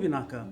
Vinaka,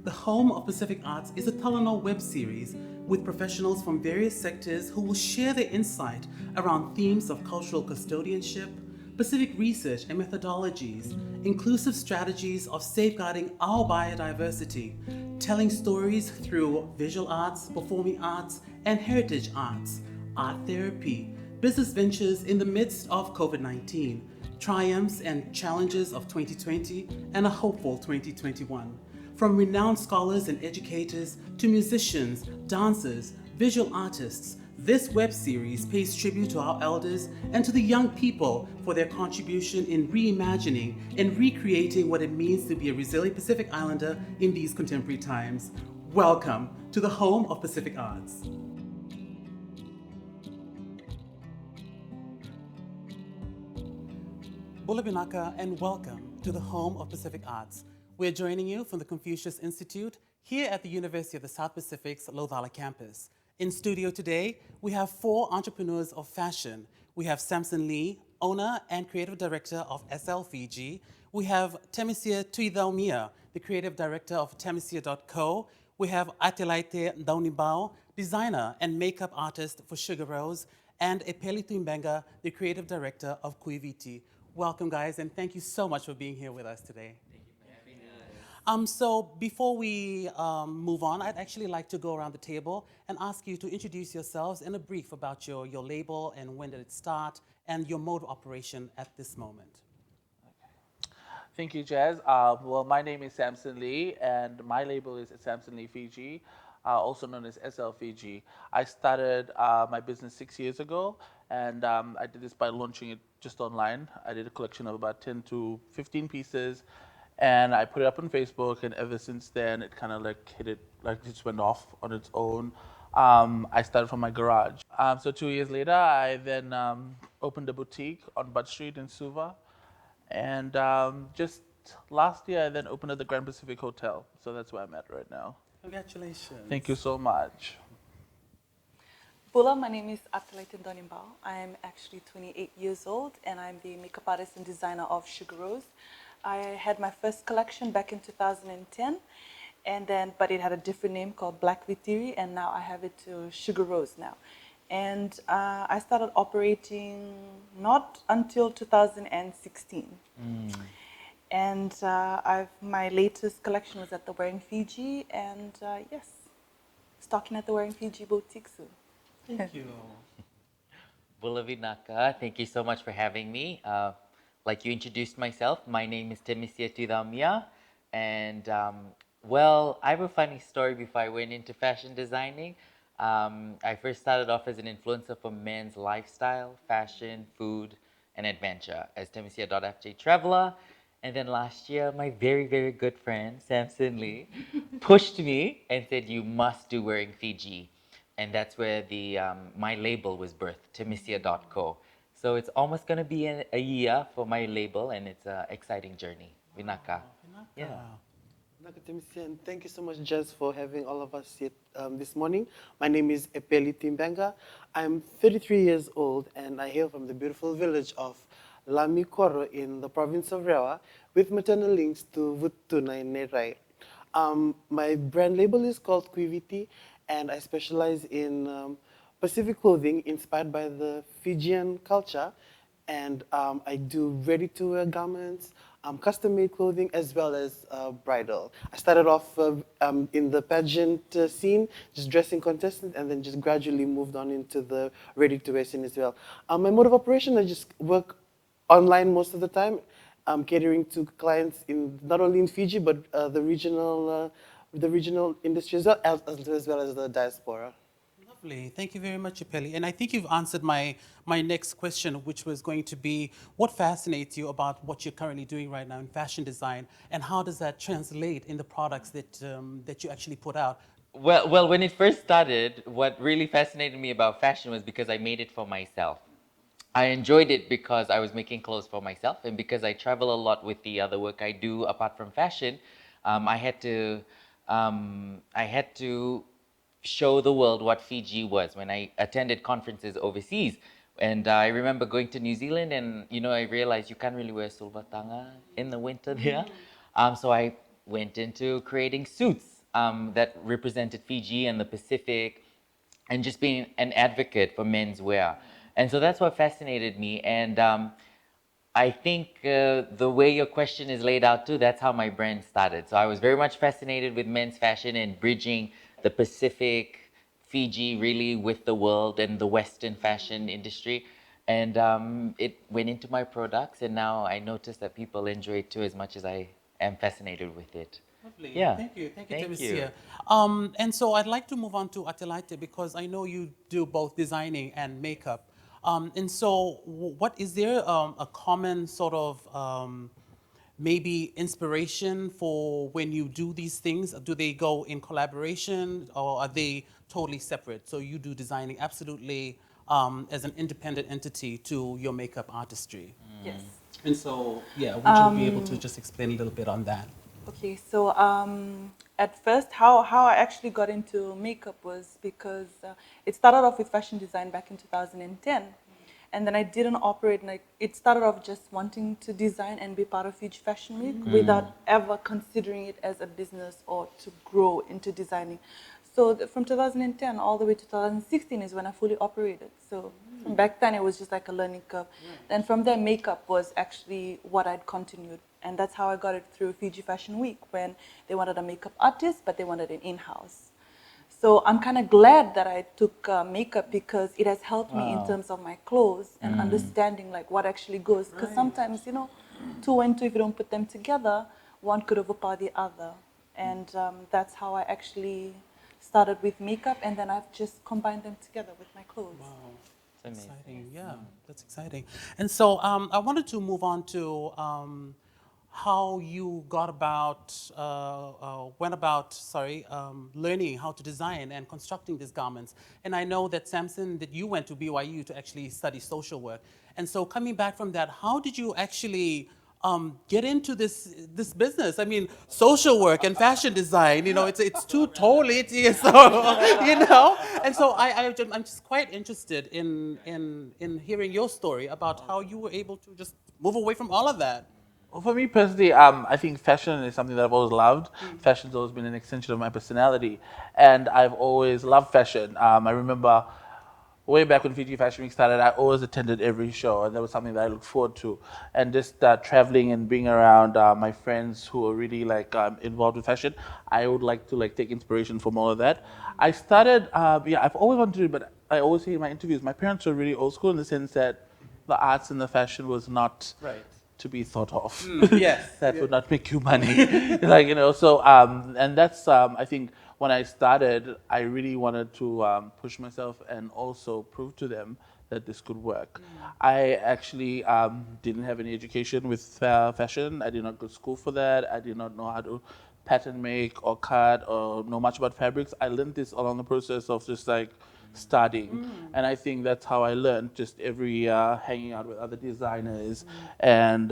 the home of Pacific Arts, is a talanoa web series with professionals from various sectors who will share their insight around themes of cultural custodianship, Pacific research and methodologies, inclusive strategies of safeguarding our biodiversity, telling stories through visual arts, performing arts, and heritage arts, art therapy, business ventures in the midst of COVID 19, triumphs and challenges of 2020, and a hopeful 2021. From renowned scholars and educators to musicians, dancers, visual artists, this web series pays tribute to our elders and to the young people for their contribution in reimagining and recreating what it means to be a resilient Pacific Islander in these contemporary times. Welcome to the home of Pacific Arts. Binaka, and welcome to the home of Pacific Arts. We're joining you from the Confucius Institute here at the University of the South Pacific's Lovala campus. In studio today, we have 4 entrepreneurs of fashion. We have Samson Lee, owner and creative director of SL Fiji. We have Temesia Tuicaumia, the creative director of Temesia.co. We have Atelaite Daunibau, designer and makeup artist for Sugarose, and Epeli, the creative director of Kuiviti. Welcome, guys, and thank you so much for being here with us today. Thank you for having us. So before we move on, I'd actually like to go around the table and ask you to introduce yourselves in a brief about your label and when did it start and your mode of operation at this moment. Thank you, Jazz. Well, my name is Samson Lee, and my label is Samson Lee Fiji, also known as SL Fiji. I started my business 6 years ago, and I did this by launching it just online. I did a collection of about 10 to 15 pieces, and I put it up on Facebook, and ever since then, it kind of like hit it, like it just went off on its own. I started from my garage. So 2 years later, I then opened a boutique on Bud Street in Suva. And just last year, I then opened at the Grand Pacific Hotel. So that's where I'm at right now. Congratulations. Thank you so much. Bula, my name is Atelaite Daunibau. I'm actually 28 years old, and I'm the makeup artist and designer of Sugarose. I had my first collection back in 2010, but it had a different name called Black Vitiri, and now I have it to Sugarose now. And I started operating not until 2016. And my latest collection was at the Wearing Fiji, and yes, stocking at the Wearing Fiji boutique soon. Thank you. Vinaka, thank you so much for having me. Like you introduced myself, my name is Temesia Tuicaumia, and I have a funny story before I went into fashion designing. I first started off as an influencer for men's lifestyle, fashion, food, and adventure as Temesia.fj traveler. And then last year, my very, very good friend, Samson Lee, pushed me and said, you must do Wearing Fiji. And that's where my label was birthed, Temesia.co. So it's almost going to be a year for my label, and it's an exciting journey. Vinaka. Yeah. And thank you so much, Jess, for having all of us here this morning. My name is Epeli Tuibeqa. I'm 33 years old, and I hail from the beautiful village of Lamikoro in the province of Rewa, with maternal links to Vutuna in Nerai. My brand label is called Kuiviti, and I specialize in Pacific clothing inspired by the Fijian culture, and I do ready-to-wear garments, custom-made clothing, as well as bridal. I started off in the pageant scene, just dressing contestants, and then just gradually moved on into the ready-to-wear scene as well. My mode of operation, I just work online most of the time, catering to clients in not only in Fiji, but the regional industry as well as the diaspora. Lovely. Thank you very much, Epeli. And I think you've answered my next question, which was going to be, what fascinates you about what you're currently doing right now in fashion design, and how does that translate in the products that you actually put out? Well, when it first started, what really fascinated me about fashion was because I made it for myself. I enjoyed it because I was making clothes for myself, and because I travel a lot with the other work I do apart from fashion, I had to show the world what Fiji was. When I attended conferences overseas, And I remember going to New Zealand, and I realized you can't really wear sulvatanga in the winter there. So I went into creating suits that represented Fiji and the Pacific, and just being an advocate for menswear. And so that's what fascinated me. And I think the way your question is laid out too, that's how my brand started. So I was very much fascinated with men's fashion and bridging the Pacific, Fiji really with the world and the Western fashion industry. And it went into my products, and now I notice that people enjoy it too as much as I am fascinated with it. Lovely. Yeah. Thank you, Thank you. Temesia. And so I'd like to move on to Atelaite because I know you do both designing and makeup. And so, what is there a common sort of maybe inspiration for when you do these things? Do they go in collaboration or are they totally separate? So you do designing absolutely as an independent entity to your makeup artistry. Yes. And so, yeah, would you be able to just explain a little bit on that? Okay, so at first, how I actually got into makeup was because it started off with fashion design back in 2010. And then I didn't operate, like, it started off just wanting to design and be part of Fiji Fashion Week without ever considering it as a business or to grow into designing. So from 2010 all the way to 2016 is when I fully operated. So from back then it was just like a learning curve. Then from there, makeup was actually what I'd continued. And that's how I got it through Fiji Fashion Week, when they wanted a makeup artist, but they wanted it in-house. So I'm kind of glad that I took makeup because it has helped me in terms of my clothes and understanding like what actually goes. Because sometimes, two and two, if you don't put them together, one could overpower the other. And that's how I actually started with makeup, and then I've just combined them together with my clothes. Wow. It's amazing. Exciting, yeah, that's exciting. And so I wanted to move on to how you went about, learning how to design and constructing these garments. And I know that Samson, that you went to BYU to actually study social work. And so coming back from that, how did you actually get into this business? I mean, social work and fashion design, it's two totally, so. And so I'm just quite interested in hearing your story about how you were able to just move away from all of that. Well, for me personally, I think fashion is something that I've always loved. Fashion's always been an extension of my personality, and I've always loved fashion. I remember way back when Fiji Fashion Week started, I always attended every show, and that was something that I looked forward to. And just traveling and being around my friends who are really involved with fashion, I would like to take inspiration from all of that. I started, I've always wanted to, but I always say in my interviews, my parents were really old school in the sense that the arts and the fashion was not to be thought of. Yes. That would not make you money. So, and that's, I think, when I started, I really wanted to push myself and also prove to them that this could work. I actually didn't have any education with fashion. I did not go to school for that. I did not know how to pattern make or cut or know much about fabrics. I learned this along the process of just studying. And I think that's how I learned, just every year hanging out with other designers and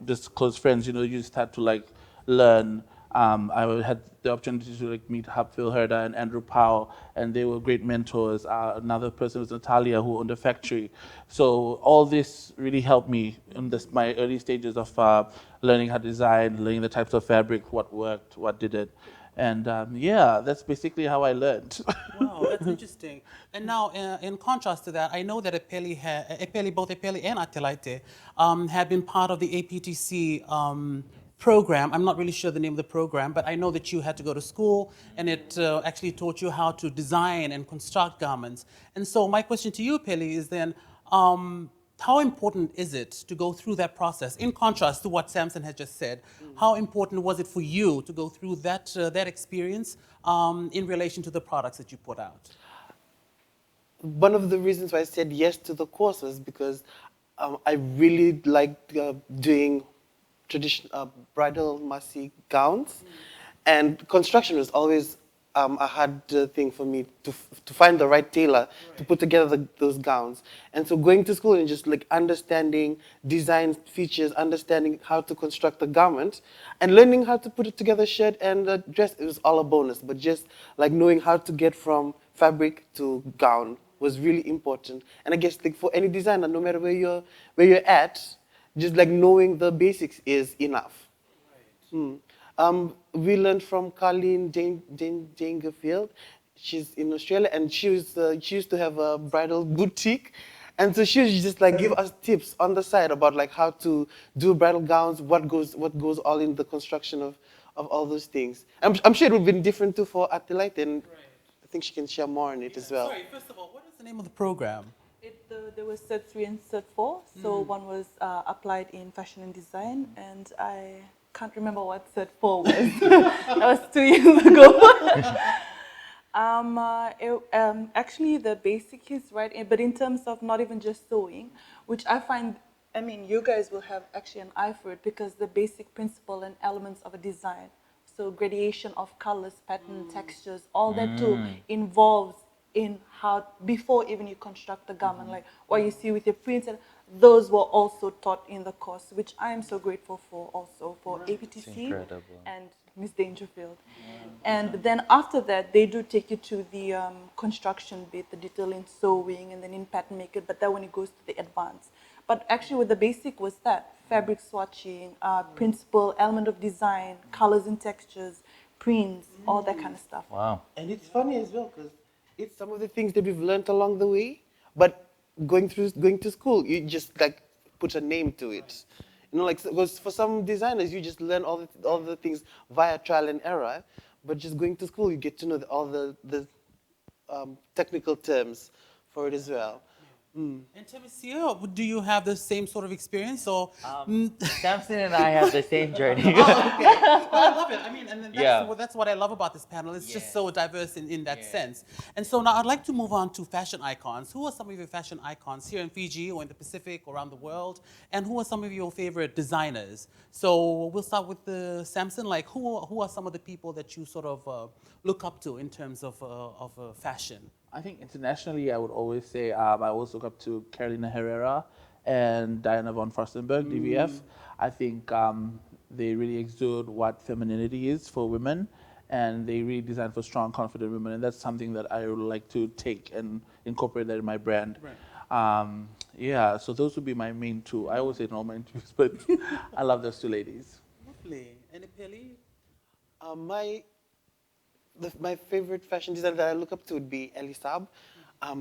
just close friends. You just had to learn. I had the opportunity to meet Phil Herder and Andrew Powell, and they were great mentors. Another person was Natalia, who owned a factory. So all this really helped me in my early stages of learning how to design, learning the types of fabric, what worked, what didn't. And that's basically how I learned. Wow, that's interesting. And now, in contrast to that, I know that both Epeli and Atelaite have been part of the APTC program. I'm not really sure the name of the program, but I know that you had to go to school and it actually taught you how to design and construct garments. And so my question to you, Epeli, is then, how important is it to go through that process? In contrast to what Samson had just said, how important was it for you to go through that experience in relation to the products that you put out? One of the reasons why I said yes to the course was because I really liked doing traditional bridal masi gowns, and construction was always a hard thing for me to find the right tailor to put together those gowns. And so going to school and just understanding design features, understanding how to construct the garment, and learning how to put it together, shirt and dress, it was all a bonus. But just knowing how to get from fabric to gown was really important. And I guess like for any designer, no matter where you're at, just like knowing the basics is enough. We learned from Colleen Dangerfield. She's in Australia, and she used to have a bridal boutique, and so she would just like give us tips on the side about like how to do bridal gowns, what goes all in the construction of all those things. I'm sure it would have been different too for Atelaite, and I think she can share more on it as well. Sorry, first of all, what is the name of the program? There was Cert 3 and Cert 4. So one was applied in fashion and design, and I can't remember what Cert 4 was. That was 2 years ago. Actually, the basic is right, but in terms of not even just sewing, which I find, I mean, you guys will have actually an eye for it because the basic principle and elements of a design, so gradation of colors, pattern, textures, all that too involves in how, before even you construct the garment, like what you see with your prints, and those were also taught in the course, which I am so grateful for also, for APTC and Miss Dangerfield. And then after that, they do take you to the construction bit, the detail in sewing, and then in pattern making, but that when it goes to the advanced. But actually with the basic was that, fabric swatching, principle, element of design, colors and textures, prints, all that kind of stuff. Wow. And it's funny as well because it's some of the things that we've learned along the way, but going to school, you just like put a name to it. You know, like because for some designers, you just learn all the things via trial and error, but just going to school, you get to know all the technical terms for it as well. And Temesia, do you have the same sort of experience, or? Samson and I have the same journey. Oh, okay. Well, I love it. I mean, and then Yeah. that's what I love about this panel. It's just Yeah. so diverse in that Yeah. sense. And so now I'd like to move on to fashion icons. Who are some of your fashion icons here in Fiji or in the Pacific or around the world? And who are some of your favorite designers? So we'll start with Samson. Like, who are some of the people that you sort of look up to in terms of fashion? I think internationally, I would always say I always look up to Carolina Herrera and Diana von Furstenberg, DVF. I think they really exude what femininity is for women, and they really design for strong, confident women, and that's something that I would like to take and incorporate that in my brand. Right. Yeah, so those would be my main two. I always say in all my interviews, but I love those two ladies. Lovely. And Epeli? My favorite fashion designer that I look up to would be Elisab,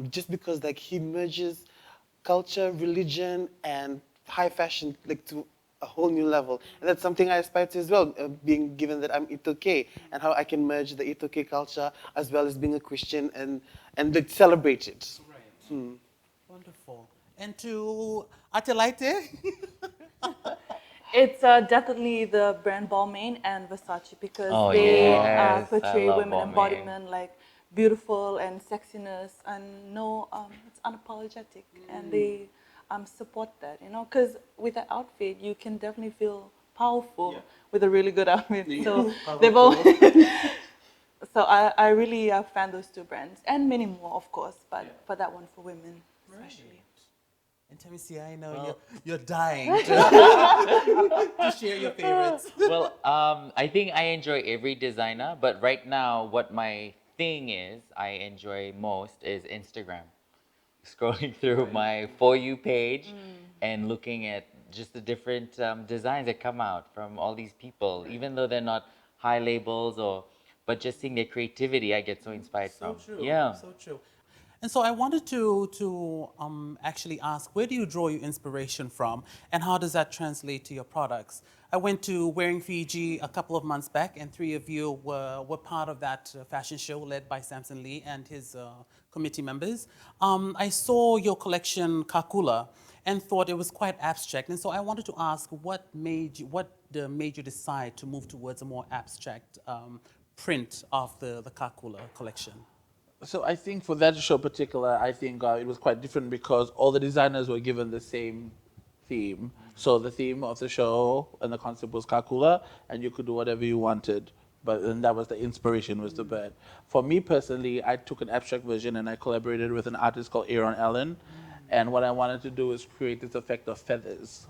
just because like he merges culture, religion, and high fashion like to a whole new level, and that's something I aspire to as well. Being given that I'm Itoke, and how I can merge the Itoke culture as well as being a Christian and like, celebrate it. Right. Wonderful. And to Atelaite? It's definitely the brand Balmain and Versace because Oh, they yes. portray I love women Balmain. embodiment like beautiful and sexiness, and it's unapologetic, and they support that, you know, because with the outfit you can definitely feel powerful with a really good outfit. So they've always, so I really fan those two brands and many more, of course, but for that one for women especially. And Temesia, I know Well- you're dying to share your favorites. Well, I think I enjoy every designer, but right now, what my thing is, I enjoy most is Instagram. Scrolling through my For You page and looking at just the different designs that come out from all these people, even though they're not high labels but just seeing their creativity, I get so inspired So from. true. Yeah. So true. And so I wanted to actually ask, where do you draw your inspiration from, and how does that translate to your products? I went to Wearing Fiji a couple of months back, and three of you were part of that fashion show led by Samson Lee and his committee members. I saw your collection, Kakula, and thought it was quite abstract. And so I wanted to ask, what made you decide to move towards a more abstract print of the Kakula collection? So I think for that show in particular, I think it was quite different because all the designers were given the same theme. So the theme of the show and the concept was Kakula, and you could do whatever you wanted. And that was the inspiration, was the bird. For me personally, I took an abstract version and I collaborated with an artist called Aaron Allen. And what I wanted to do is create this effect of feathers.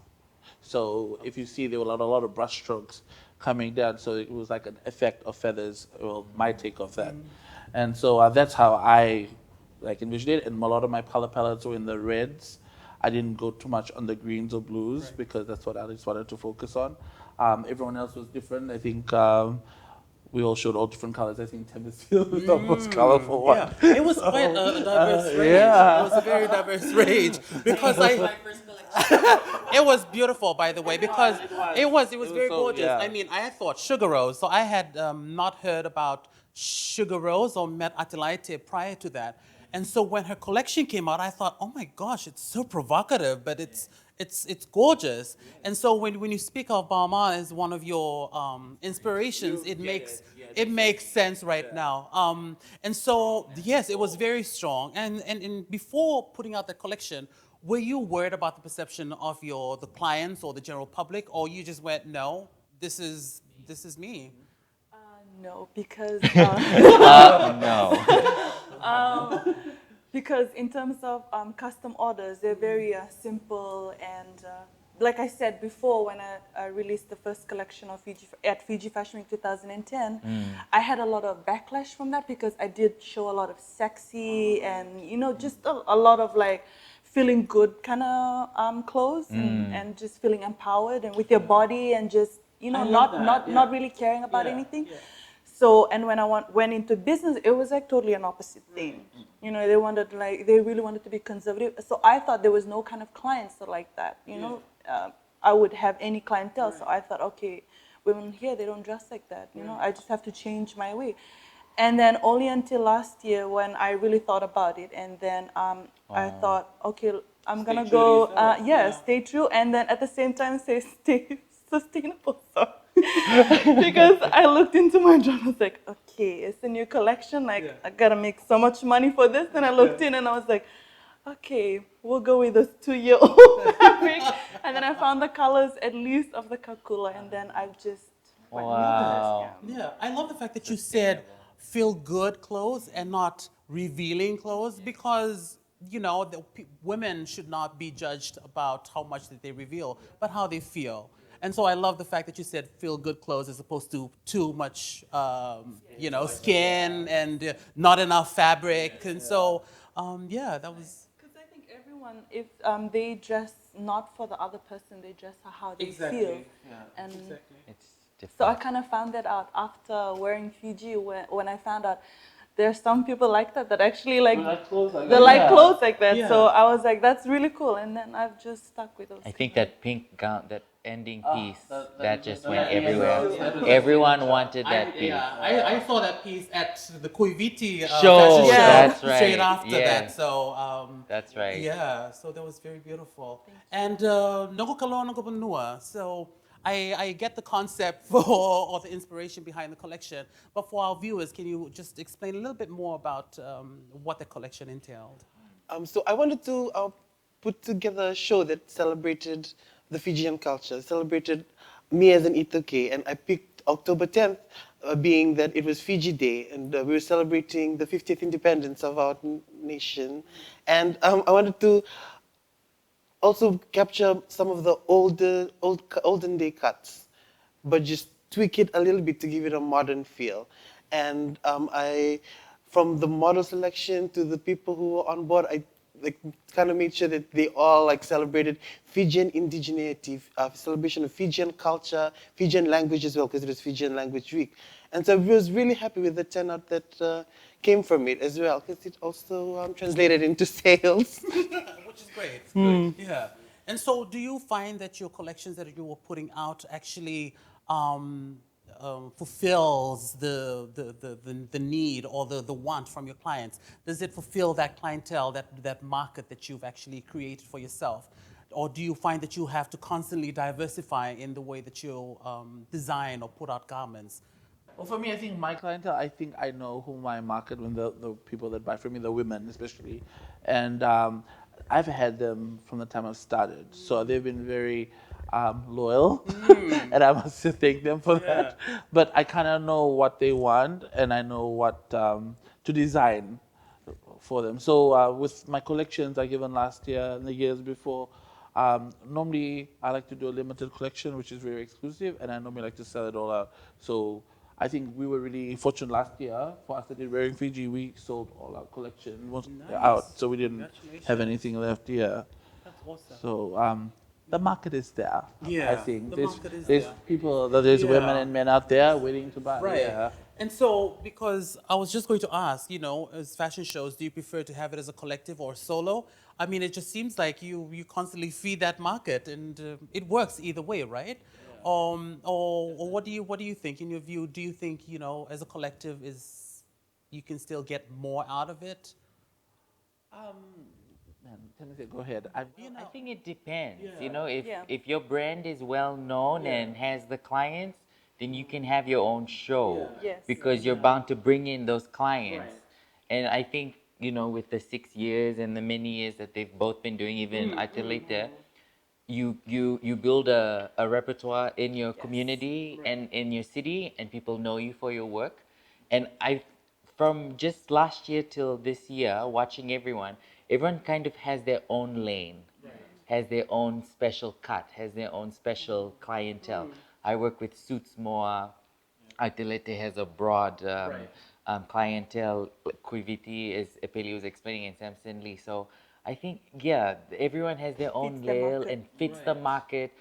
So if you see, there were a lot of brush strokes coming down. So it was like an effect of feathers, well, my take of that. And so that's how I like envisioned it, and a lot of my color palettes were in the reds. I didn't go too much on the greens or blues because that's what I just wanted to focus on. Everyone else was different. I think we all showed all different colors. I think Temesia was the most colorful one. Yeah, it was quite a diverse range. yeah. It was a very diverse range because it was beautiful, by the way, because it was very so- gorgeous. yeah. I mean, I had thought Sugarose, so I had not heard about Sugarose or met Atelaite prior to that. And so when her collection came out, I thought, oh my gosh, it's so provocative, but it's gorgeous. And so when you speak of Balmain as one of your inspirations, it makes sense right now. And so yes, it was very strong. And before putting out the collection, were you worried about the perception of the clients or the general public, or you just went, no, this is me? No, because No. because in terms of custom orders, they're very simple and like I said before, when I released the first collection of Fiji Fashion Week 2010, I had a lot of backlash from that because I did show a lot of sexy and just a lot of like feeling good kind of clothes and just feeling empowered and with your body and just not really caring about anything. So, and when I went into business, it was like totally an opposite thing. They they really wanted to be conservative. So I thought there was no kind of clients that like that. I would have any clientele. So I thought, okay, women here, they don't dress like that. I just have to change my way. And then only until last year when I really thought about it, and then I thought, okay, I'm gonna go, stay true, and then at the same time stay sustainable. So. Because I looked into my journal, I was like, okay, it's a new collection, like I gotta make so much money for this. And I looked in and I was like, okay, we'll go with this 2-year-old fabric. And then I found the colors at least of the kakula, and then I've just went with Wow. this. Yeah, I love the fact that you said feel good clothes and not revealing clothes because women should not be judged about how much that they reveal, but how they feel. And so I love the fact that you said feel good clothes as opposed to too much, skin and not enough fabric. And so, that was Because I think everyone, if they dress not for the other person, they dress for how they feel. And It's different. so I kind of found that out after wearing Fiji when I found out there are some people like that actually like clothes like they that. like clothes like that. Yeah. So I was like, that's really cool. And then I've just stuck with those. I think that pink gown, that ending piece, that just was- went yeah, everywhere. that was- Everyone wanted that piece. I saw that piece at the Kuiviti Show, fashion show that's right. straight after Yeah. that. So That's right. yeah, so that was very beautiful. And Nogokaloa Nogobanua. So I get the concept or the inspiration behind the collection, but for our viewers, can you just explain a little bit more about what the collection entailed? So I wanted to put together a show that celebrated the Fijian culture, celebrated me as an Itoke, and I picked October 10th, being that it was Fiji Day, and we were celebrating the 50th independence of our nation. And I wanted to also capture some of the olden day cuts, but just tweak it a little bit to give it a modern feel. And from the model selection to the people who were on board, I kind of made sure that they all celebrated Fijian indigeneity, celebration of Fijian culture, Fijian language as well, because it was Fijian Language Week. And so I was really happy with the turnout that came from it as well, because it also translated into sales. Which is great. Yeah. And so do you find that your collections that you were putting out actually fulfills the need or the want from your clients? Does it fulfill that clientele, that market that you've actually created for yourself? Or do you find that you have to constantly diversify in the way that you design or put out garments? Well, for me, I think my clientele, I think I know whom I market when the people that buy from me, the women especially. And I've had them from the time I've started. So they've been very loyal, and I must thank them for that. But I kind of know what they want, and I know what to design for them. So with my collections I given last year and the years before, normally I like to do a limited collection, which is very exclusive, and I normally like to sell it all out. So I think we were really fortunate last year. For us that did wearing Fiji, we sold all our collection was out, so we didn't have Congratulations. anything left here. That's awesome. So the market is there. I Yeah, think the there's market is there's there. people, there's women Yeah. and men out there waiting to buy. Right. Yeah. And so, because I was just going to ask, as fashion shows, do you prefer to have it as a collective or solo? I mean, it just seems like you constantly feed that market, and it works either way, right? Or what do you think in your view? Do you think as a collective you can still get more out of it? Temesia, go ahead. I think it depends. Yeah. If your brand is well known and has the clients, then you can have your own show Yes. because you're bound to bring in those clients. And I think with the 6 years and the many years that they've both been doing, even Atelaite, you build a repertoire in your community and in your city, and people know you for your work. And from just last year till this year, watching everyone kind of has their own lane, has their own special cut, has their own special clientele. I work with suits more. Atelaite has a broad clientele. Kuiviti, as Epeli was explaining, and Samson Lee. So I think, yeah, everyone has their own Fits the lane market. and fits the market.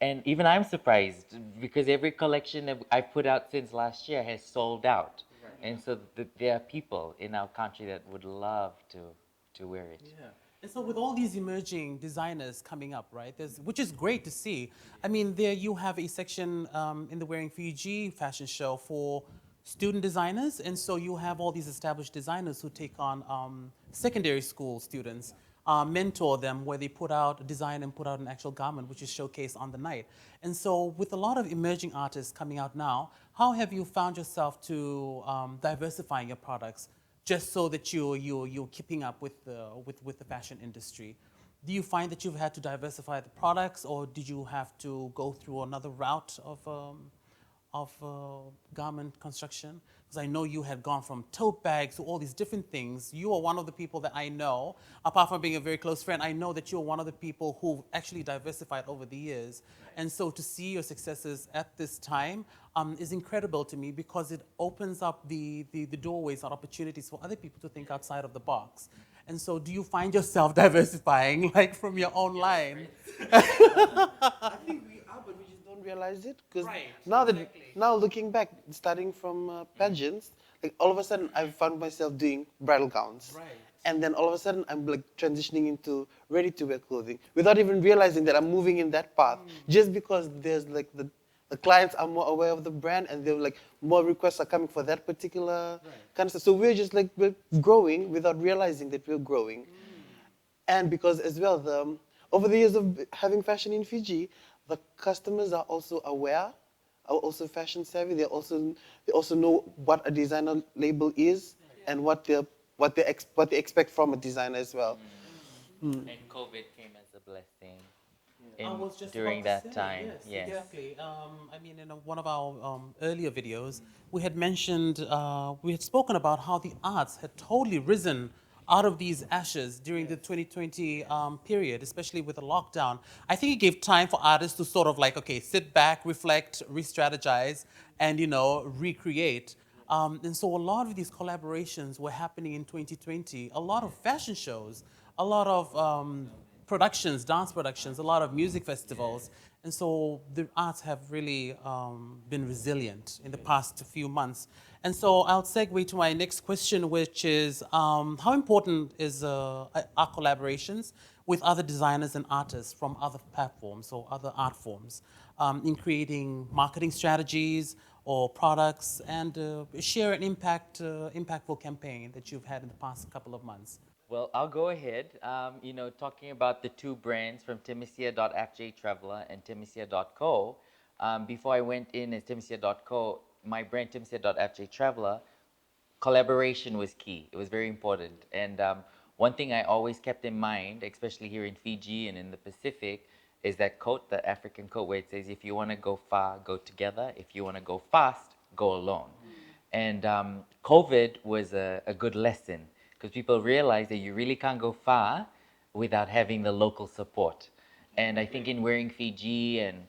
And even I'm surprised because every collection that I've put out since last year has sold out. And so there are people in our country that would love to wear it. Yeah. And so with all these emerging designers coming up, right, which is great to see. I mean, there you have a section in the Wearing Fiji fashion show for student designers. And so you have all these established designers who take on secondary school students, mentor them where they put out a design and put out an actual garment, which is showcased on the night. And so with a lot of emerging artists coming out now, how have you found yourself to diversifying your products just so that you're keeping up with the fashion industry? Do you find that you've had to diversify the products, or did you have to go through another route of garment construction? Because I know you had gone from tote bags to all these different things. You are one of the people that I know, apart from being a very close friend, I know that you're one of the people who actually diversified over the years. And so to see your successes at this time is incredible to me because it opens up the doorways and opportunities for other people to think outside of the box. And so do you find yourself diversifying like from your own line? I think we are, but we just don't realize it. Because Right, now looking back, starting from pageants, like all of a sudden I found myself doing bridal gowns. Right. And then all of a sudden I'm like transitioning into ready-to-wear clothing without even realizing that I'm moving in that path. Just because there's like the clients are more aware of the brand and they're like more requests are coming for that particular kind of stuff. So we're just like we're growing without realizing that we're growing. And because as well, over the years of having fashion in Fiji, the customers are also aware, are also fashion savvy. They also know what a designer label is and what they expect from a designer as well. And COVID came as a blessing I was just during about to that say, time. Yes, exactly. I mean, in one of our earlier videos, we had mentioned, we had spoken about how the arts had totally risen out of these ashes during the 2020 period, especially with the lockdown. I think it gave time for artists to sort of like, okay, sit back, reflect, re-strategize, and recreate. And so a lot of these collaborations were happening in 2020. A lot of fashion shows, a lot of productions, dance productions, a lot of music festivals. And so the arts have really been resilient in the past few months. And so I'll segue to my next question, which is how important is our collaborations with other designers and artists from other platforms or other art forms in creating marketing strategies or products and share an impactful campaign that you've had in the past couple of months? Well, I'll go ahead. Talking about the two brands from Temesia.FJ and Temesia.co. Before I went in as Temesia.co, my brand Temesia.FJ Traveler, collaboration was key. It was very important. And one thing I always kept in mind, especially here in Fiji and in the Pacific, is that quote, the African quote, where it says, if you want to go far, go together. If you want to go fast, go alone. And COVID was a good lesson because people realized that you really can't go far without having the local support. And I think in Wearing Fiji and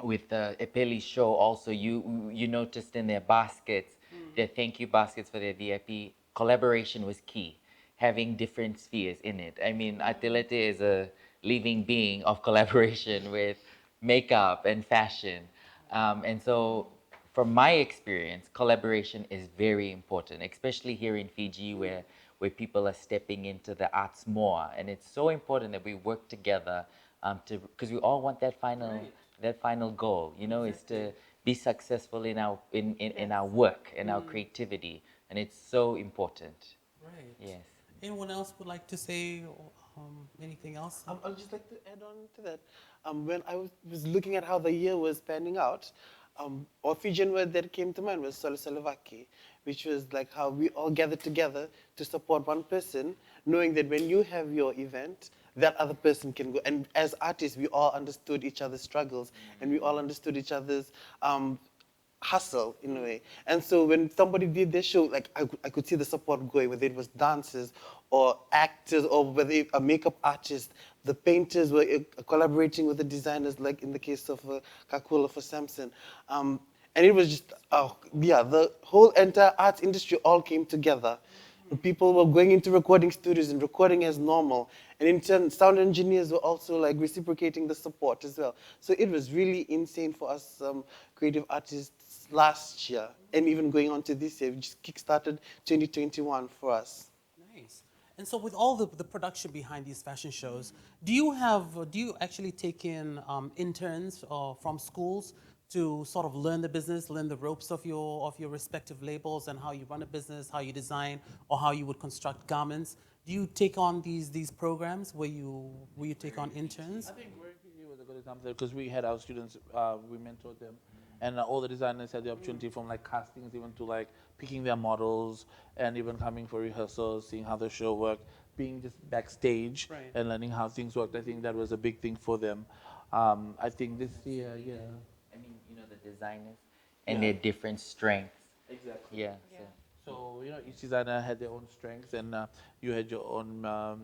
with the Epeli show also, you noticed in their baskets, their thank you baskets for their VIP, collaboration was key, having different spheres in it. I mean, Atelaite is a living being of collaboration with makeup and fashion. And so from my experience, collaboration is very important, especially here in Fiji where people are stepping into the arts more. And it's so important that we work together because we all want that final goal, you know, is to be successful in our work and our creativity. And it's so important. Right. Yes. Anyone else would like to say anything else? I'd just like to add on to that. When I was looking at how the year was panning out, a Fijian word that came to mind was solisolivaki, which was like how we all gathered together to support one person, knowing that when you have your event, that other person can go. And as artists, we all understood each other's struggles, and we all understood each other's hustle in a way. And so when somebody did their show, like I could see the support going, whether it was dancers or actors or whether a makeup artist, the painters were collaborating with the designers, like in the case of Kakula for Samson. And it was just, the whole entire arts industry all came together. People were going into recording studios and recording as normal. And in turn, sound engineers were also like reciprocating the support as well. So it was really insane for us creative artists last year and even going on to this year. We just kickstarted 2021 for us. Nice. And so with all the production behind these fashion shows, do you actually take in interns from schools to sort of learn the business, learn the ropes of your respective labels and how you run a business, how you design, or how you would construct garments? Do you take on these programs where you take on interns? I think Work Fiji was a good example because we had our students, we mentored them, and all the designers had the opportunity from like castings even to like picking their models and even coming for rehearsals, seeing how the show worked, being just backstage Right. and learning how things worked. I think that was a big thing for them. I think this year, yeah. I mean, you know, the designers and their different strengths. Exactly. Yeah. So, you know, each designer had their own strengths, and you had your own,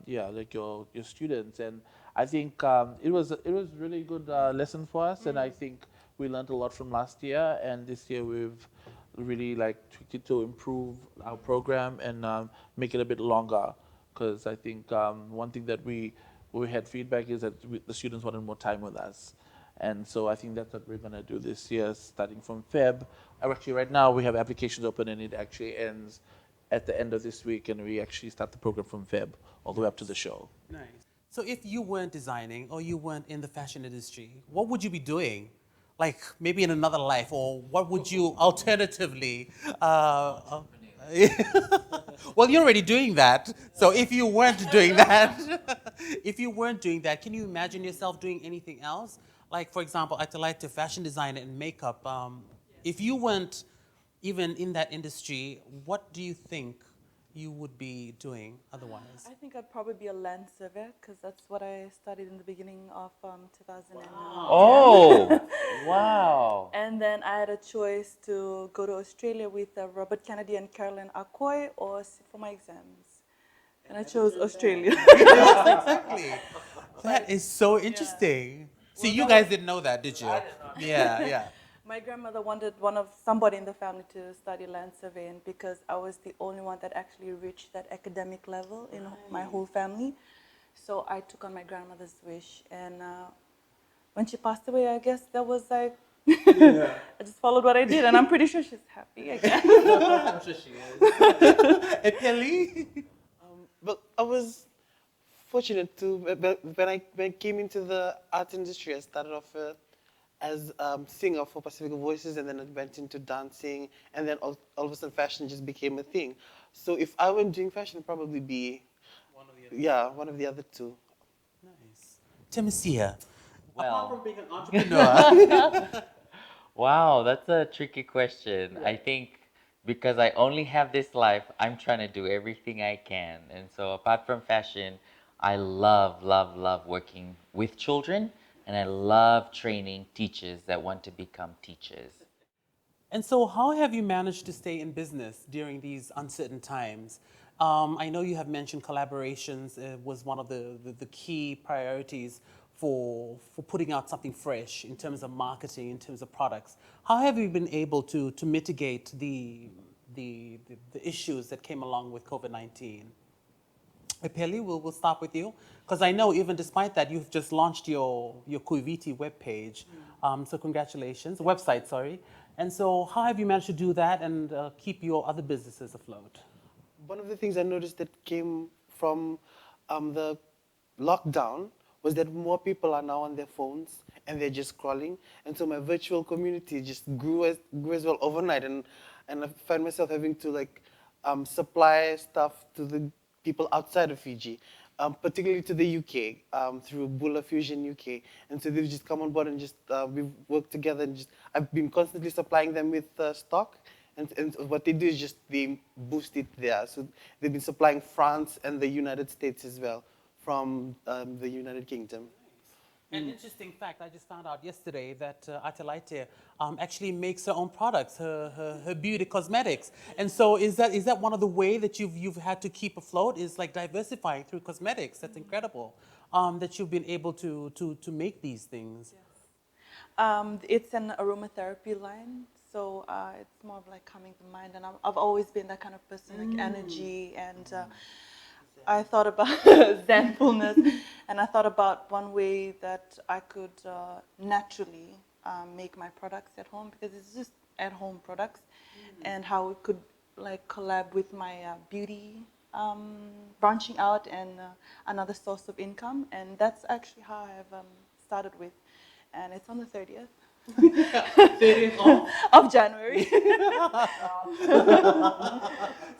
like your students. And I think it was really good lesson for us, and I think we learned a lot from last year. And this year we've really like tweaked it to improve our program and make it a bit longer. Because I think one thing that we had feedback is that the students wanted more time with us. And so I think that's what we're going to do this year, starting from Feb. Actually, right now we have applications open, and it actually ends at the end of this week, and we actually start the program from Feb all the way up to the show. Nice. So if you weren't designing or you weren't in the fashion industry, what would you be doing? Like maybe in another life, or what would you alternatively? Well, you're already doing that. So if you weren't doing that, can you imagine yourself doing anything else? Like, for example, Atelaite, fashion designer and makeup. If you weren't even in that industry, what do you think you would be doing otherwise? I think I'd probably be a land surveyor because that's what I studied in the beginning of 2010. Oh, wow. And then I had a choice to go to Australia with Robert Kennedy and Caroline Akoi or sit for my exams. And I chose Australia. Exactly. That is so interesting. See, you guys didn't know that, did you? I did not. Yeah. My grandmother wanted somebody in the family to study land surveying because I was the only one that actually reached that academic level in my whole family. So I took on my grandmother's wish, and when she passed away, I guess that was like I just followed what I did, and I'm pretty sure she's happy again. I'm sure she is. Epeli? But I was fortunate to, when I came into the art industry, I started off as singer for Pacific Voices, and then I went into dancing, and then all of a sudden fashion just became a thing. So if I were doing fashion, it'd probably be one of the other two. Nice. Temesia. Well. Apart from being an entrepreneur. Wow, that's a tricky question. I think because I only have this life, I'm trying to do everything I can. And so apart from fashion, I love working with children, and I love training teachers that want to become teachers. And so how have you managed to stay in business during these uncertain times? I know you have mentioned collaborations was one of the key priorities for putting out something fresh in terms of marketing, in terms of products. How have you been able to mitigate the issues that came along with COVID-19? Epeli, we'll start with you, because I know even despite that, you've just launched your Kuiviti webpage. So congratulations, website, sorry. And so how have you managed to do that and keep your other businesses afloat? One of the things I noticed that came from the lockdown was that more people are now on their phones and they're just scrolling. And so my virtual community just grew as well overnight. And I find myself having to like supply stuff to the people outside of Fiji, particularly to the UK, through Bula Fusion UK. And so they've just come on board and just we've worked together and just I've been constantly supplying them with stock. And what they do is just they boost it there. So they've been supplying France and the United States as well from the United Kingdom. An interesting fact I just found out yesterday that Atelaite actually makes her own products, her beauty cosmetics. And so is that one of the ways that you've had to keep afloat, is like diversifying through cosmetics? That's incredible that you've been able to make these things. Yes. It's an aromatherapy line, so it's more of like calming the mind. And I've always been that kind of person, like energy and. I thought about zenfulness, and I thought about one way that I could naturally make my products at home, because it's just at-home products, and how it could like collab with my beauty branching out and another source of income, and that's actually how I've started with, and it's on the 30th. 30th of January.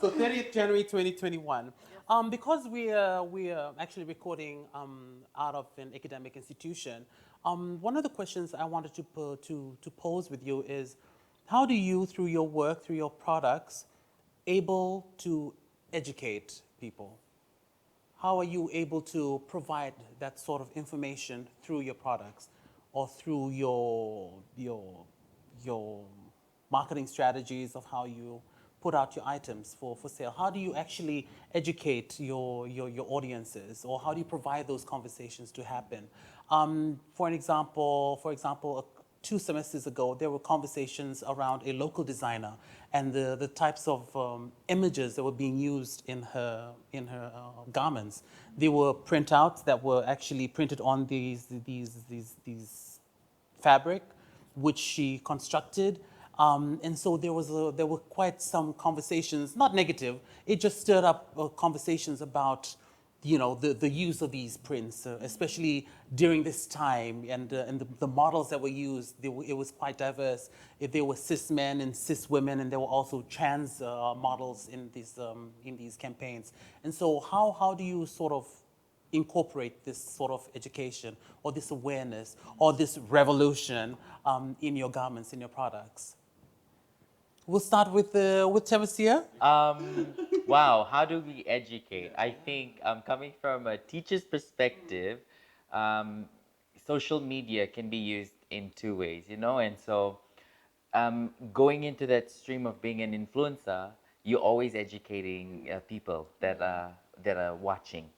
So 30th January 2021. Because we are actually recording out of an academic institution, one of the questions I wanted to pose with you is, how do you, through your work, through your products, able to educate people? How are you able to provide that sort of information through your products or through your marketing strategies of how you put out your items for sale? How do you actually educate your audiences, or how do you provide those conversations to happen? For example, 2 semesters ago, there were conversations around a local designer and the types of images that were being used in her garments. They were printouts that were actually printed on these fabric, which she constructed. And so there were quite some conversations, not negative. It just stirred up conversations about, the use of these prints, especially during this time, and the models that were used. It was quite diverse. There were cis men and cis women, and there were also trans models in these campaigns. And so, how do you sort of incorporate this sort of education or this awareness or this revolution in your garments, in your products? We'll start with Temesia. Wow, how do we educate? I think coming from a teacher's perspective, social media can be used in 2 ways, and so going into that stream of being an influencer, you're always educating people that are watching.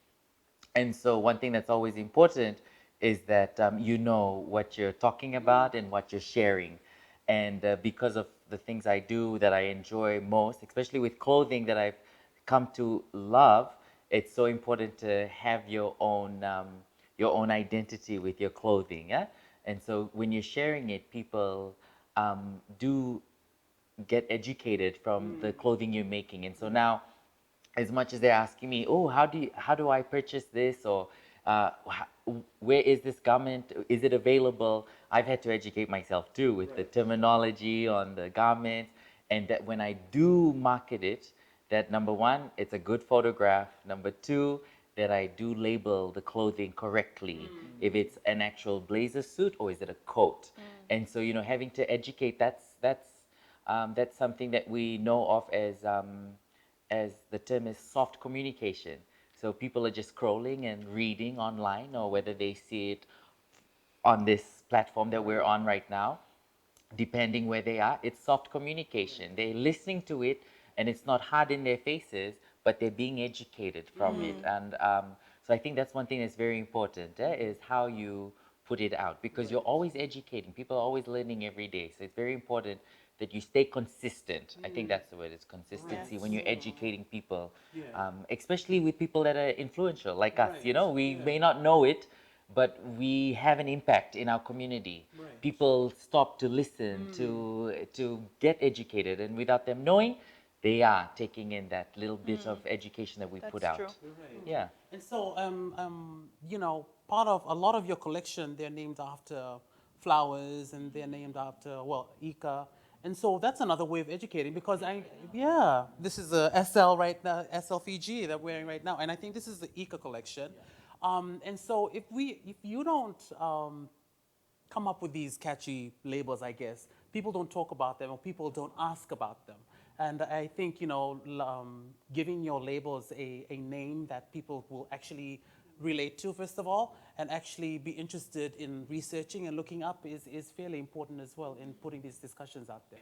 And so one thing that's always important is that you know what you're talking about and what you're sharing. And because of the things I do that I enjoy most, especially with clothing that I've come to love, it's so important to have your own identity with your clothing. Yeah? And so when you're sharing it, people do get educated from the clothing you're making. And so now, as much as they're asking me, oh, how do I purchase this, or where is this garment? Is it available? I've had to educate myself too with the terminology on the garment, and that when I do market it, that number 1, it's a good photograph. Number 2, that I do label the clothing correctly. If it's an actual blazer suit or is it a coat? And so having to educate, that's something that we know of as the term is soft communication. So people are just scrolling and reading online, or whether they see it on this platform that we're on right now, depending where they are, it's soft communication. They're listening to it, and it's not hard in their faces, but they're being educated from it. And So I think that's one thing that's very important, is how you put it out, because you're always educating. People are always learning every day. So it's very important that you stay consistent. I think that's the word, is consistency when you're educating people, especially with people that are influential like us. You know, we may not know it, but we have an impact in our community. People stop to listen, to get educated, and without them knowing, they are taking in that little bit of education that we put out. True. Yeah. And so, you know, part of a lot of your collection, they're named after flowers and they're named after, well, Ika. And so that's another way of educating because this is a SL right now, SL Fiji that we're wearing right now. And I think this is the Ika collection. And so if you don't come up with these catchy labels, I guess, people don't talk about them or people don't ask about them. And I think, you know, giving your labels a name that people will actually relate to, first of all, and actually be interested in researching and looking up is fairly important as well in putting these discussions out there.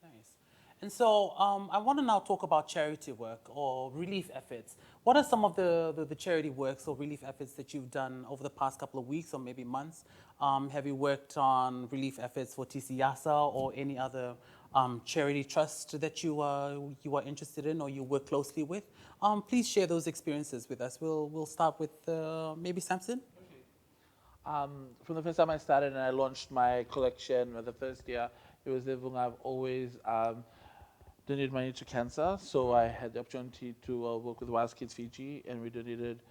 Nice. And so I want to now talk about charity work or relief efforts. What are some of the charity works or relief efforts that you've done over the past couple of weeks or maybe months? Have you worked on relief efforts for TCYASA or any other charity trust that you are interested in or you work closely with? Please share those experiences with us. We'll start with maybe Samson. From the first time I started and I launched my collection, the first year, it was the I've always donated money to cancer. So I had the opportunity to work with Wise Kids Fiji, and we donated,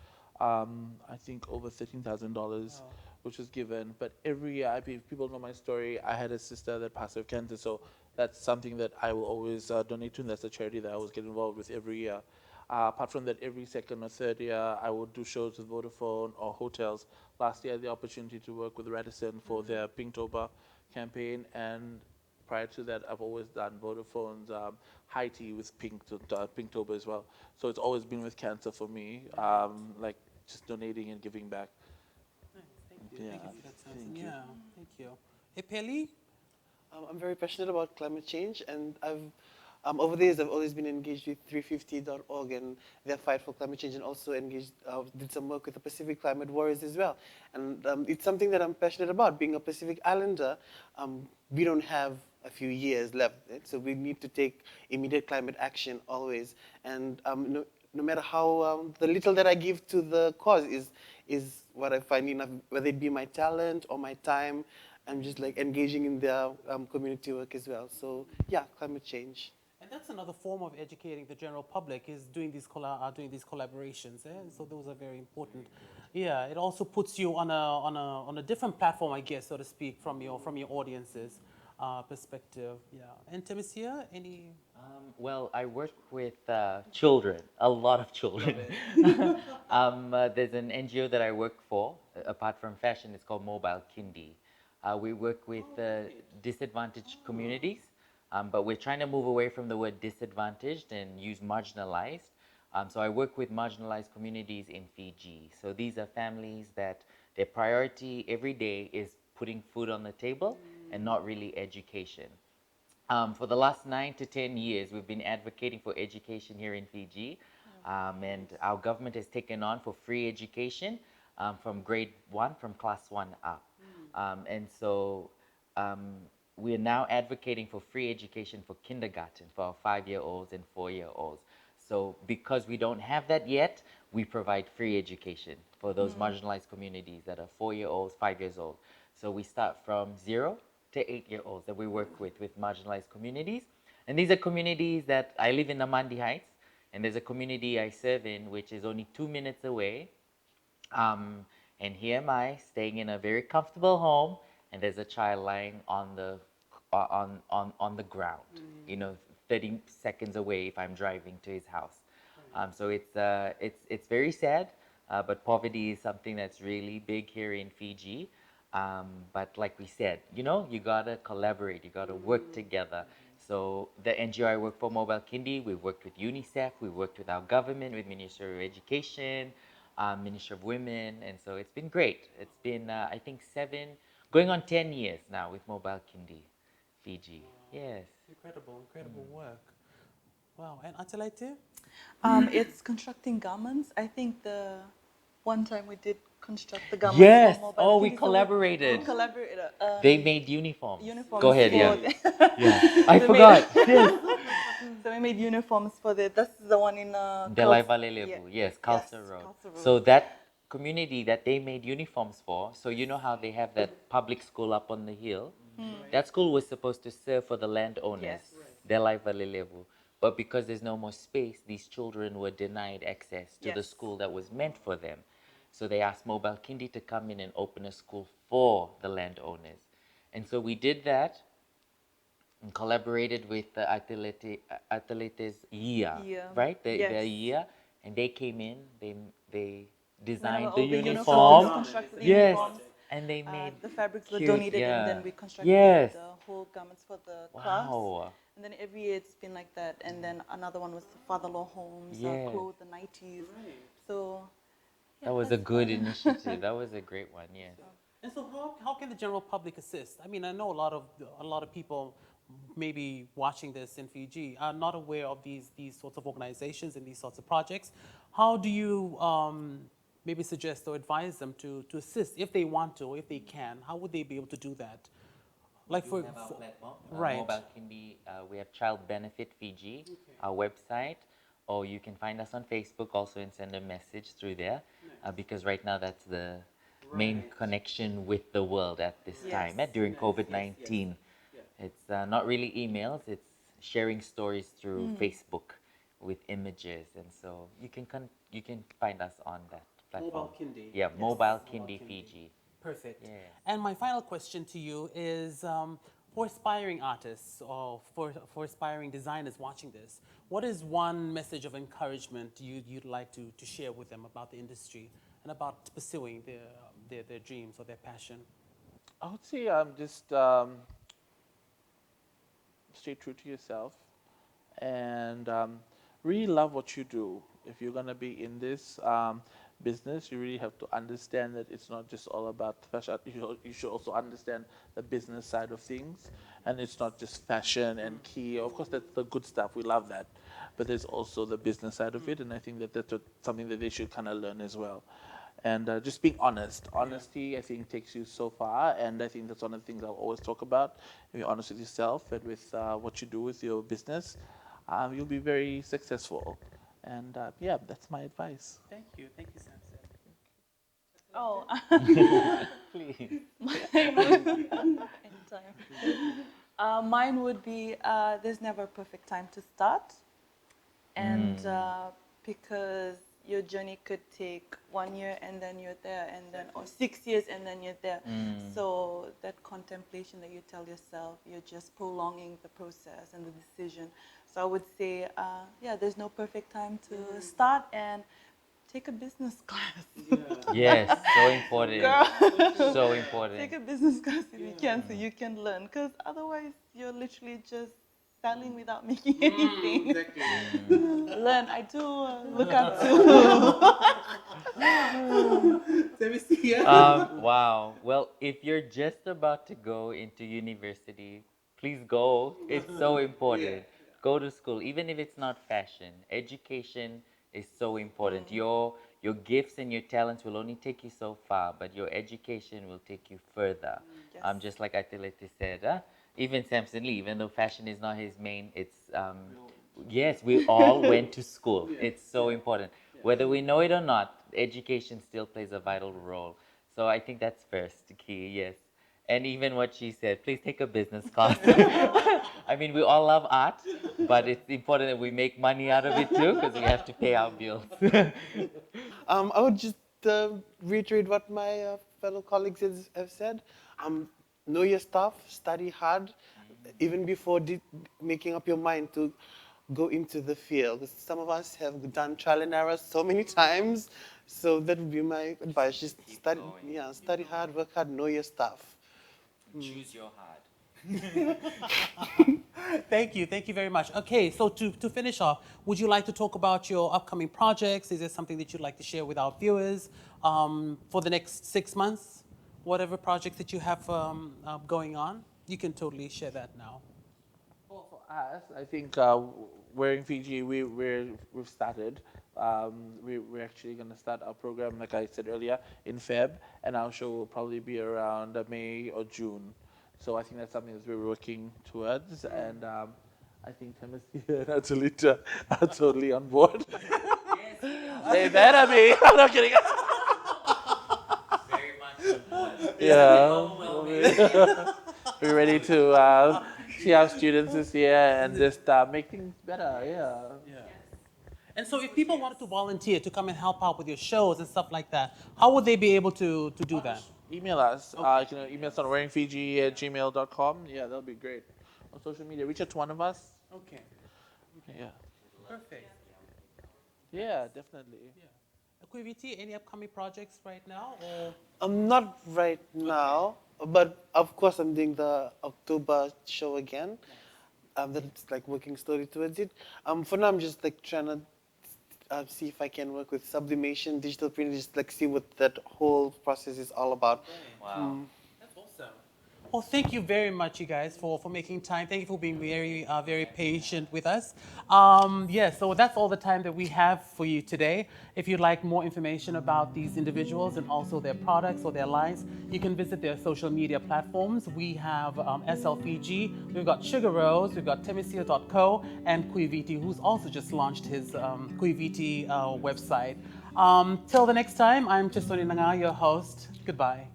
I think, over $13,000, which was given. But every year, if people know my story, I had a sister that passed away of cancer. So that's something that I will always donate to, and that's a charity that I always get involved with every year. Apart from that, every second or third year, I would do shows with Vodafone or hotels. Last year, I had the opportunity to work with Radisson for their Pinktober campaign, and prior to that, I've always done Vodafone's high tea with Pinktober as well. So it's always been with cancer for me, like just donating and giving back. Nice, thank you. Yeah, Thank you for that, Samson. thank you. Yeah, thank you. Epeli? I'm very passionate about climate change, and over the years, I've always been engaged with 350.org and their fight for climate change, and also did some work with the Pacific Climate Warriors as well. And it's something that I'm passionate about. Being a Pacific Islander, we don't have a few years left, right? So we need to take immediate climate action always. And no matter how the little that I give to the cause is what I find enough, whether it be my talent or my time. I'm just like engaging in their community work as well. So yeah, climate change. And that's another form of educating the general public is doing these collaborations. So those are very important. Yeah, it also puts you on a different platform, I guess, so to speak, from your audience's perspective. Yeah. And Temesia, any? Well, I work with children, a lot of children. There's an NGO that I work for, apart from fashion, it's called Mobile Kindi. We work with disadvantaged communities, but we're trying to move away from the word disadvantaged and use marginalized. So I work with marginalized communities in Fiji. So these are families that their priority every day is putting food on the table and not really education. For the last 9 to 10 years, we've been advocating for education here in Fiji, and our government has taken on for free education from grade 1, from class 1 up. And so we are now advocating for free education for kindergarten for our 5-year-olds and 4-year-olds. So because we don't have that yet, we provide free education for those marginalized communities that are 4-year-olds, 5 years old. So we start from 0 to 8-year-olds that we work with marginalized communities. And these are communities that I live in Namandi Heights, and there's a community I serve in which is only 2 minutes away. And here am I staying in a very comfortable home, and there's a child lying on the ground, 30 seconds away if I'm driving to his house. So it's very sad, but poverty is something that's really big here in Fiji. But like we said, you gotta collaborate, you gotta work together. So the NGO I work for, Mobile Kindi, we've worked with UNICEF, we've worked with our government, with Ministry of Education, Ministry of Women, and so it's been great. It's been, I think, 7, going on 10 years now with Mobile Kindi, Fiji. Yes. Incredible work. Wow. And Atelaite? It's constructing garments. I think the one time we did construct the garments. Yes. For mobile Oh, we kiddies, so collaborated. We collaborated. They made uniforms. Uniforms. Go ahead, for yeah. the- Yeah. I We forgot. made- Yes. So we made uniforms for the. That's the one in. Vakalevu, yes, Culture Road. Culture Road. So that community that they made uniforms for, so you know how they have that public school up on the hill? That school was supposed to serve for the landowners, Vakalevu. But because there's no more space, these children were denied access to the Yes. school that was meant for them. So they asked Mobile Kindi to come in and open a school for the landowners. And so we did that and collaborated with the Atelaite's year, Yeah. right? The Yes. year, and they came in. They designed All the uniforms, uniform. constructed the Yes, uniforms. and they made The fabrics were cute, donated, yeah. and then we constructed Yes. the whole garments for the class. Wow. And then every year it's been like that. And then another one was the father-law homes, Yes. clothes, the 90s. So That was a good initiative. That was a great one. Yes. And so how can the general public assist? I mean, I know a lot of people maybe watching this in Fiji are not aware of these sorts of organizations and these sorts of projects. How do you maybe suggest or advise them to assist if they want to, if they can? How would they be able to do that? Like We have our platform, right. Mobile Kindi. We have Child Benefit Fiji, our website, or you can find us on Facebook also and send a message through there, because right now that's the main connection with the world at this time during COVID-19. It's not really emails; it's sharing stories through Facebook with images, and so you can find us on that platform. Mobile Kindi. Yeah, Mobile Kindi Fiji. Perfect. Yeah. And my final question to you is for aspiring artists or for aspiring designers watching this, what is one message of encouragement you'd like to share with them about the industry and about pursuing their dreams or their passion? I would say just stay true to yourself and really love what you do. If you're going to be in this business, you really have to understand that it's not just all about fashion. You should also understand the business side of things. And it's not just fashion and key. Of course, that's the good stuff. We love that. But there's also the business side of it. And I think that that's something that they should kind of learn as well. And just being honest. Honesty, I think, takes you so far. And I think that's one of the things I'll always talk about. If you're honest with yourself and with what you do with your business, you'll be very successful. And yeah, that's my advice. Thank you, Samson. Oh, Please. anytime. Mine would be there's never a perfect time to start. And because your journey could take 1 year and then you're there, and then or 6 years and then you're there. So that contemplation that you tell yourself, you're just prolonging the process and the decision. So I would say, yeah, there's no perfect time to start, and take a business class. Yes, so important. Girl. So important. Take a business class if you can, so you can learn. Because otherwise, you're literally just selling without making anything. Learn. I do look up to. Temesia. Wow. Well, if you're just about to go into university, please go. It's so important. Go to school, even if it's not fashion. Education is so important. Your gifts and your talents will only take you so far, but your education will take you further. Yes. Just like Atelaite said, even Samson Lee, even though fashion is not his main, it's yes, we all went to school. It's so important. Whether we know it or not, education still plays a vital role. So I think that's first key, yes. And even what she said, please take a business class. I mean, we all love art, but it's important that we make money out of it too, because we have to pay our bills. I would just reiterate what my fellow colleagues have said. Know your stuff, study hard, even before making up your mind to go into the field. Some of us have done trial and error so many times, so that would be my advice. Just study, study hard, work hard, know your stuff. Choose your heart. Thank you very much. Okay, so to finish off, would you like to talk about your upcoming projects? Is there something that you'd like to share with our viewers for the next 6 months? Whatever projects that you have going on, you can totally share that now. Well, for us, I think Wearing Fiji, we've started. We're actually going to start our program, like I said earlier, in Feb, and our show will probably be around May or June. So I think that's something that we're working towards, and I think Temesia and Atelaite are totally on board. They better be. I'm not kidding. Very much on board. Yeah. We're ready to see our students this year and just make things better. Yeah. And so if people wanted to volunteer to come and help out with your shows and stuff like that, how would they be able to do that? Email us. You can email us on wearingfiji@gmail.com. Yeah, that'll be great. On social media, reach out to one of us. Okay. Yeah. Perfect. Yeah, definitely. Kuiviti, any upcoming projects right now? Or? Not right now, but of course I'm doing the October show again. That's like working slowly towards it. For now I'm just like trying to see if I can work with sublimation, digital printing, just like see what that whole process is all about. Wow. That's awesome. Well, thank you very much, you guys, for making time. Thank you for being very patient with us. So that's all the time that we have for you today. If you'd like more information about these individuals and also their products or their lines, you can visit their social media platforms. We have SL Fiji, we've got Sugarose, we've got Temesia.co, and Kuiviti, who's also just launched his Kuiviti website. Till the next time, I'm Jesoni Naga, your host. Goodbye.